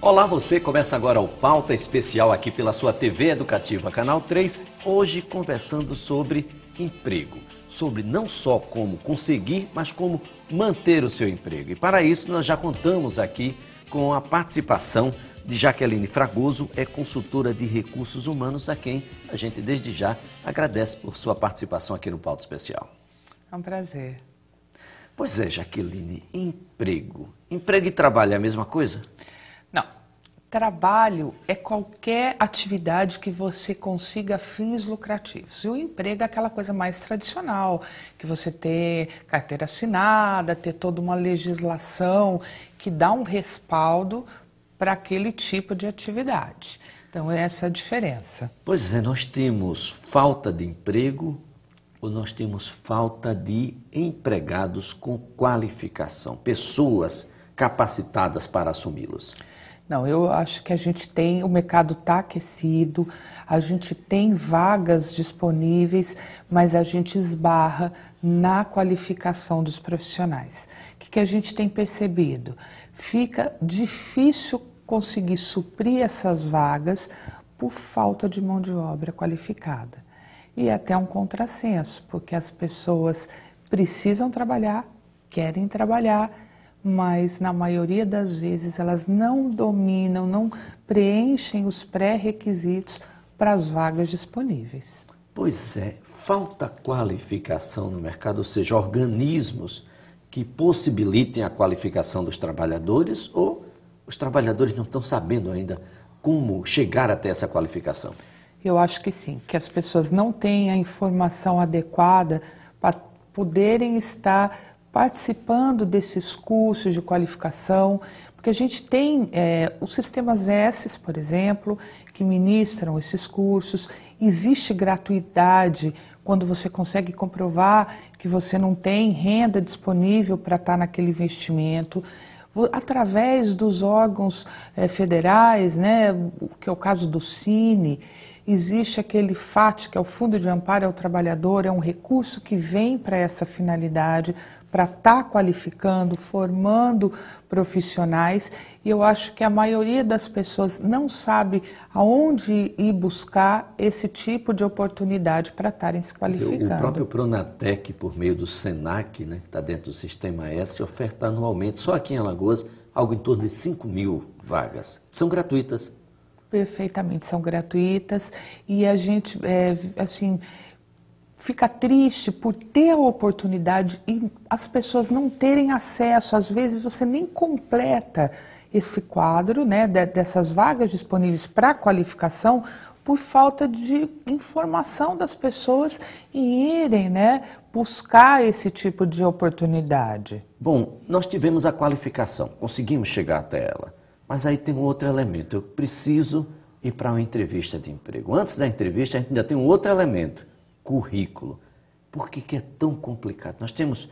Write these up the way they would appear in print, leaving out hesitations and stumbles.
Olá você, começa agora o Pauta Especial aqui pela sua TV Educativa Canal 3, hoje conversando sobre emprego, sobre não só como conseguir, mas como manter o seu emprego. E para isso nós já contamos aqui com a participação de Jaqueline Fragoso, é consultora de recursos humanos, a quem a gente desde já agradece por sua participação aqui no Pauta Especial. É um prazer. Pois é, Jaqueline, emprego. Emprego e trabalho é a mesma coisa? Não. Trabalho é qualquer atividade que você consiga fins lucrativos. E o emprego é aquela coisa mais tradicional, que você ter carteira assinada, ter toda uma legislação que dá um respaldo para aquele tipo de atividade. Então, essa é a diferença. Pois é, nós temos falta de emprego ou nós temos falta de empregados com qualificação, pessoas capacitadas para assumi-los? Não, eu acho que a gente tem, o mercado está aquecido, a gente tem vagas disponíveis, mas a gente esbarra na qualificação dos profissionais. O que a gente tem percebido? Fica difícil conseguir suprir essas vagas por falta de mão de obra qualificada. E é até um contrassenso, porque as pessoas precisam trabalhar, querem trabalhar, mas na maioria das vezes elas não dominam, não preenchem os pré-requisitos para as vagas disponíveis. Pois é, falta qualificação no mercado, ou seja, organismos que possibilitem a qualificação dos trabalhadores, ou os trabalhadores não estão sabendo ainda como chegar até essa qualificação? Eu acho que sim, que as pessoas não têm a informação adequada para poderem estar participando desses cursos de qualificação, porque a gente tem os sistemas S, por exemplo, que ministram esses cursos. Existe gratuidade quando você consegue comprovar que você não tem renda disponível para estar naquele investimento. Através dos órgãos federais, né, que é o caso do Cine, existe aquele FAT, que é o Fundo de Amparo ao Trabalhador, é um recurso que vem para essa finalidade, para estar qualificando, formando profissionais, e eu acho que a maioria das pessoas não sabe aonde ir buscar esse tipo de oportunidade para estarem se qualificando. O próprio Pronatec, por meio do Senac, né, que está dentro do Sistema S, oferta anualmente, só aqui em Alagoas, algo em torno de 5.000 vagas. São gratuitas? Perfeitamente, são gratuitas, e a gente, fica triste por ter a oportunidade e as pessoas não terem acesso. Às vezes você nem completa esse quadro, né, dessas vagas disponíveis para qualificação por falta de informação das pessoas em irem, né, buscar esse tipo de oportunidade. Bom, nós tivemos a qualificação, conseguimos chegar até ela, mas aí tem um outro elemento, eu preciso ir para uma entrevista de emprego. Antes da entrevista a gente ainda tem um outro elemento, currículo. Por que é tão complicado? Nós temos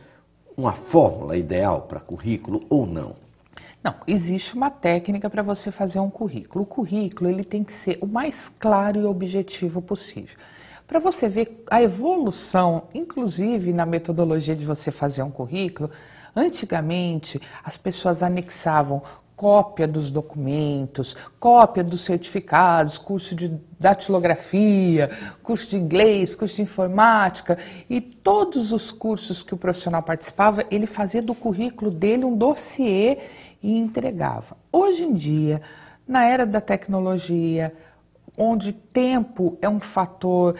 uma fórmula ideal para currículo ou não? Não, existe uma técnica para você fazer um currículo. O currículo ele tem que ser o mais claro e objetivo possível. Para você ver a evolução, inclusive na metodologia de você fazer um currículo, antigamente as pessoas anexavam cópia dos documentos, cópia dos certificados, curso de datilografia, curso de inglês, curso de informática, e todos os cursos que o profissional participava, ele fazia do currículo dele um dossiê e entregava. Hoje em dia, na era da tecnologia, onde tempo é um fator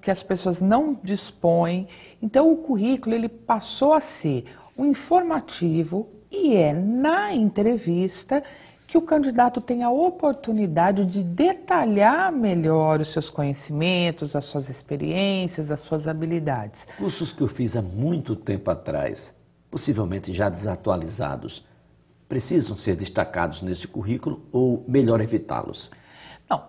que as pessoas não dispõem, então o currículo ele passou a ser um informativo. E é na entrevista que o candidato tem a oportunidade de detalhar melhor os seus conhecimentos, as suas experiências, as suas habilidades. Cursos que eu fiz há muito tempo atrás, possivelmente já desatualizados, precisam ser destacados nesse currículo ou melhor evitá-los? Não,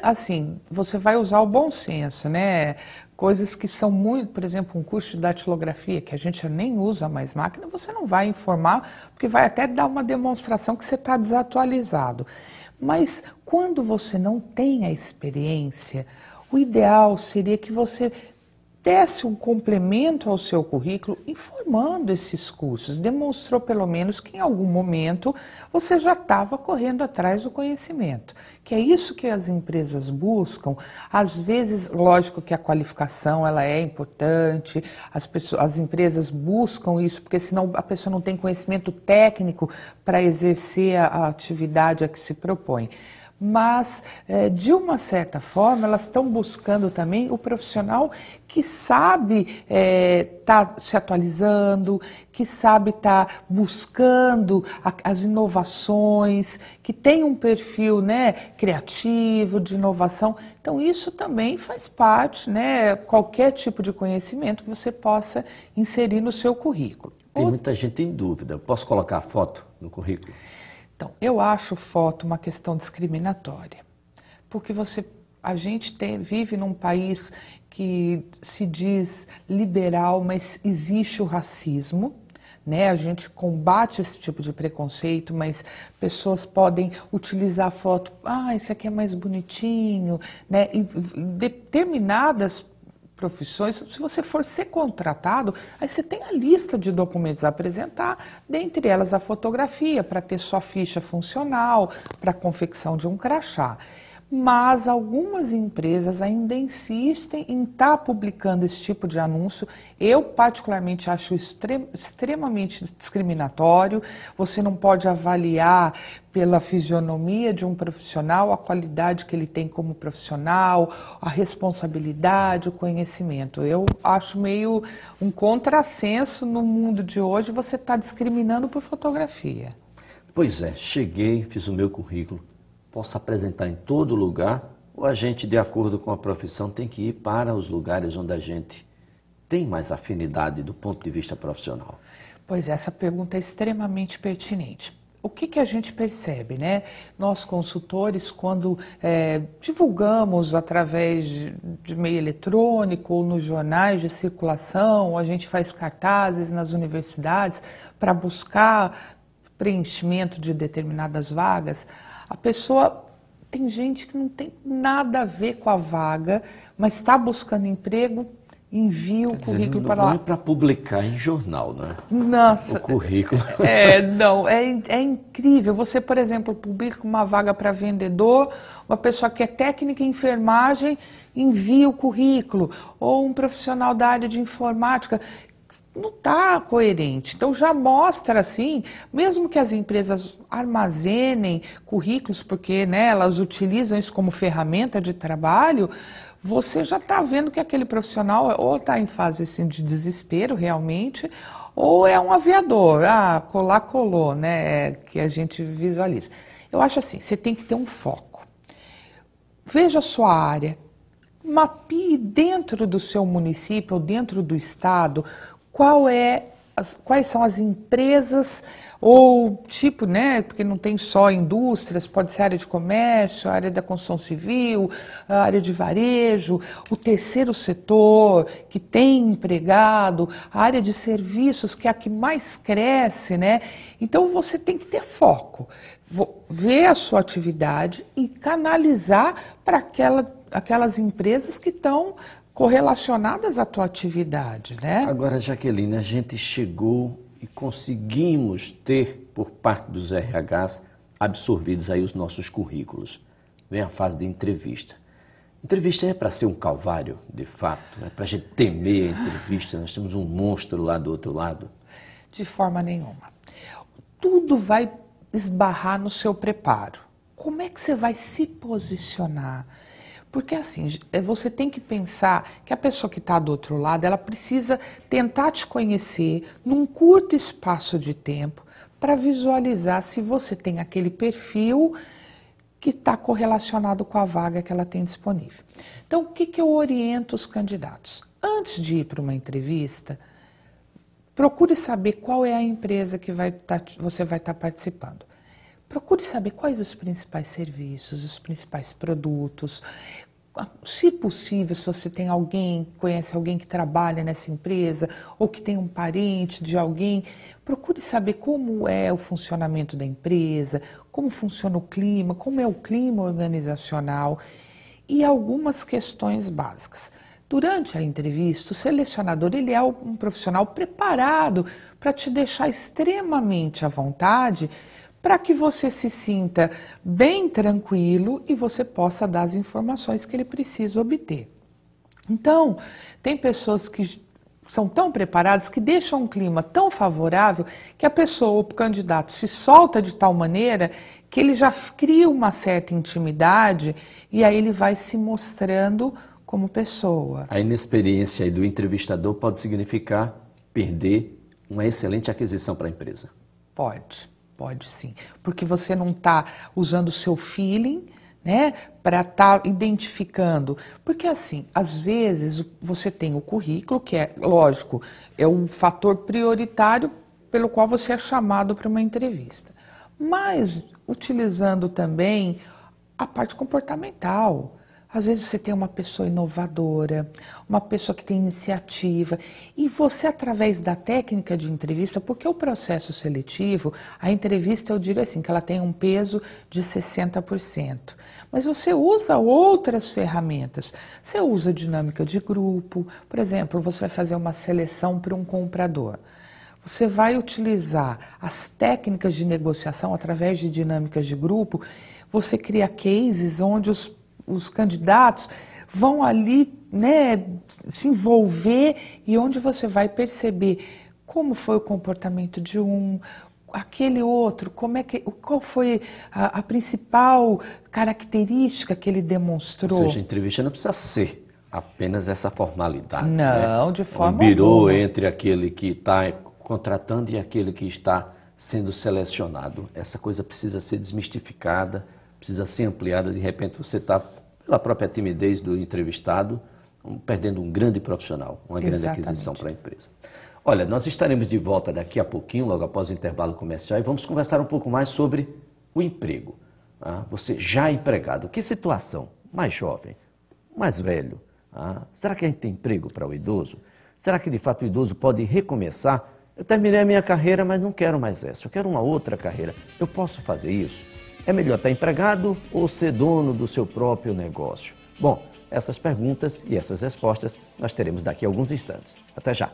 assim, você vai usar o bom senso, né? Coisas que são muito, por exemplo, um curso de datilografia, que a gente já nem usa mais máquina, você não vai informar, porque vai até dar uma demonstração que você está desatualizado. Mas quando você não tem a experiência, o ideal seria que você desse um complemento ao seu currículo informando esses cursos, demonstrou pelo menos que em algum momento você já estava correndo atrás do conhecimento, que é isso que as empresas buscam. Às vezes, lógico que a qualificação ela é importante, as empresas buscam isso, porque senão a pessoa não tem conhecimento técnico para exercer a atividade a que se propõe. Mas, de uma certa forma, elas estão buscando também o profissional que sabe tá se atualizando, que sabe estar buscando as inovações, que tem um perfil, né, criativo, de inovação. Então, isso também faz parte, né, qualquer tipo de conhecimento que você possa inserir no seu currículo. Tem muita gente em dúvida. Posso colocar foto no currículo? Então, eu acho foto uma questão discriminatória, porque a gente vive num país que se diz liberal, mas existe o racismo, né? A gente combate esse tipo de preconceito, mas pessoas podem utilizar a foto, esse aqui é mais bonitinho, né? E determinadas profissões, se você for ser contratado, aí você tem a lista de documentos a apresentar, dentre elas a fotografia, para ter sua ficha funcional, para a confecção de um crachá. Mas algumas empresas ainda insistem em estar publicando esse tipo de anúncio. Eu, particularmente, acho extremamente discriminatório. Você não pode avaliar pela fisionomia de um profissional a qualidade que ele tem como profissional, a responsabilidade, o conhecimento. Eu acho meio um contrassenso no mundo de hoje você estar discriminando por fotografia. Pois é, cheguei, fiz o meu currículo. Posso apresentar em todo lugar, ou a gente, de acordo com a profissão, tem que ir para os lugares onde a gente tem mais afinidade do ponto de vista profissional? Pois essa pergunta é extremamente pertinente. O que a gente percebe, né? Nós consultores, quando divulgamos através de meio eletrônico ou nos jornais de circulação, ou a gente faz cartazes nas universidades para buscar preenchimento de determinadas vagas, a pessoa, tem gente que não tem nada a ver com a vaga, mas está buscando emprego, envia o currículo para lá. Não é para publicar em jornal, né? Nossa. O currículo. É incrível. Você, por exemplo, publica uma vaga para vendedor, uma pessoa que é técnica em enfermagem, envia o currículo, ou um profissional da área de informática. Não está coerente. Então já mostra assim, mesmo que as empresas armazenem currículos, porque né, elas utilizam isso como ferramenta de trabalho, você já está vendo que aquele profissional ou está em fase assim, de desespero realmente, ou é um aviador, colou, né, que a gente visualiza. Eu acho assim, você tem que ter um foco. Veja a sua área, mapeie dentro do seu município ou dentro do estado quais são as empresas ou tipo, né, porque não tem só indústrias, pode ser área de comércio, área da construção civil, a área de varejo, o terceiro setor que tem empregado, a área de serviços que é a que mais cresce, né? Então você tem que ter foco, ver a sua atividade e canalizar para aquelas empresas que estão correlacionadas à tua atividade, né? Agora, Jaqueline, a gente chegou e conseguimos ter, por parte dos RHs, absorvidos aí os nossos currículos. Vem a fase de entrevista. Entrevista é para ser um calvário, de fato, é para a gente temer a entrevista, nós temos um monstro lá do outro lado. De forma nenhuma. Tudo vai esbarrar no seu preparo. Como é que você vai se posicionar? Porque assim, você tem que pensar que a pessoa que está do outro lado, ela precisa tentar te conhecer num curto espaço de tempo para visualizar se você tem aquele perfil que está correlacionado com a vaga que ela tem disponível. Então, o que eu oriento os candidatos? Antes de ir para uma entrevista, procure saber qual é a empresa que você vai estar participando. Procure saber quais os principais serviços, os principais produtos. Se possível, se você tem conhece alguém que trabalha nessa empresa ou que tem um parente de alguém, procure saber como é o funcionamento da empresa, como funciona o clima, como é o clima organizacional e algumas questões básicas. Durante a entrevista, o selecionador ele é um profissional preparado para te deixar extremamente à vontade, para que você se sinta bem tranquilo e você possa dar as informações que ele precisa obter. Então, tem pessoas que são tão preparadas que deixam um clima tão favorável que a pessoa, o candidato, se solta de tal maneira que ele já cria uma certa intimidade e aí ele vai se mostrando como pessoa. A inexperiência do entrevistador pode significar perder uma excelente aquisição para a empresa. Pode sim, porque você não está usando o seu feeling, né, para estar identificando. Porque assim, às vezes você tem o currículo, que é, lógico, é um fator prioritário pelo qual você é chamado para uma entrevista. Mas utilizando também a parte comportamental. Às vezes você tem uma pessoa inovadora, uma pessoa que tem iniciativa, e você, através da técnica de entrevista, porque o processo seletivo, a entrevista, eu diria assim, que ela tem um peso de 60%. Mas você usa outras ferramentas. Você usa dinâmica de grupo, por exemplo, você vai fazer uma seleção para um comprador. Você vai utilizar as técnicas de negociação através de dinâmicas de grupo, você cria cases onde os candidatos vão ali, né, se envolver e onde você vai perceber como foi o comportamento de aquele outro, qual foi a principal característica que ele demonstrou. Ou seja, a entrevista não precisa ser apenas essa formalidade. Não, né? de forma um birô alguma. entre aquele que está contratando e aquele que está sendo selecionado. Essa coisa precisa ser desmistificada, precisa ser ampliada. De repente você está, pela própria timidez do entrevistado, perdendo um grande profissional, uma grande aquisição para a empresa. Olha, nós estaremos de volta daqui a pouquinho, logo após o intervalo comercial, e vamos conversar um pouco mais sobre o emprego. Você já empregado, que situação? Mais jovem, mais velho? Será que a gente tem emprego para o idoso? Será que de fato o idoso pode recomeçar? Eu terminei a minha carreira, mas não quero mais essa, eu quero uma outra carreira. Eu posso fazer isso? É melhor estar empregado ou ser dono do seu próprio negócio? Bom, essas perguntas e essas respostas nós teremos daqui a alguns instantes. Até já!